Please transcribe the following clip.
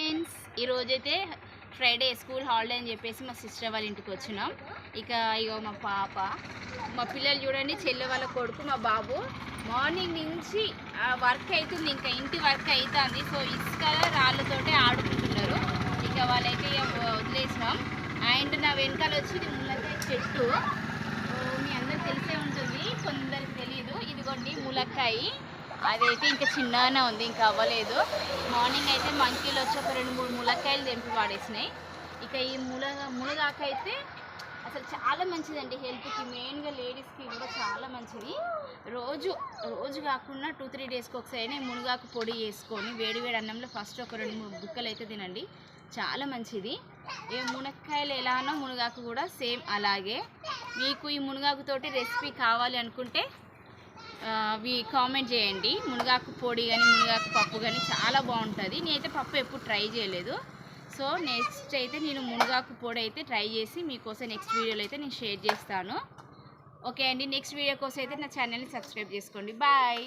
Friends, ఈరోజైతే Friday school holiday అని చెప్పేసి మా సిస్టర్ వాళ్ళ ఇంటికి వచ్చినాం. ఇగో మా పాప, మా పిల్లలు చూడండి, చెల్లె వాళ్ళ కొడుకు, మా బాబు మార్నింగ్ నుంచి వర్క్ అవుతుంది, ఇంకా ఇంటి వర్క్ అవుతుంది. సో ఇసుక రాళ్ళతోటే ఆడుకుంటున్నారు. ఇక వాళ్ళైతే వదిలేసినాం. అండ్ నా వెనకాల వచ్చి ఇది ములక్కాయ చెట్టు, మీ అందరికి తెలిసే ఉంటుంది, కొందరికి తెలీదు. ఇదిగోండి ములక్కాయ, అదైతే ఇంకా చిన్నగానే ఉంది, ఇంకా అవ్వలేదు. మార్నింగ్ అయితే మంకీలు వచ్చి ఒక 2-3 ములక్కాయలు తెంపి పాడేసినాయి. ఇక ఈ మునగాకు అయితే అసలు చాలా మంచిదండి హెల్త్కి, మెయిన్గా లేడీస్కి కూడా చాలా మంచిది. రోజు కాకుండా 2-3 డేస్కి ఒకసారి మునగాకు పొడి వేసుకొని వేడి అన్నంలో ఫస్ట్ ఒక 2-3 బుక్కలు అయితే తినండి, చాలా మంచిది. ఈ మునక్కాయలు ఎలానో మునగాకు కూడా సేమ్ అలాగే. మీకు ఈ మునగాకుతోటి రెసిపీ కావాలి అనుకుంటే కామెంట్ చేయండి. మునగాకు పొడి కానీ మునగాకు పప్పు కానీ చాలా బాగుంటుంది. నేనైతే పప్పు ఎప్పుడు ట్రై చేయలేదు. సో నెక్స్ట్ అయితే నేను మునగాకు పొడి అయితే ట్రై చేసి మీకోసం నెక్స్ట్ వీడియోలో అయితే నేను షేర్ చేస్తాను. ఓకే అండి, నెక్స్ట్ వీడియో కోసం అయితే నా ఛానల్ని సబ్స్క్రైబ్ చేసుకోండి. బాయ్.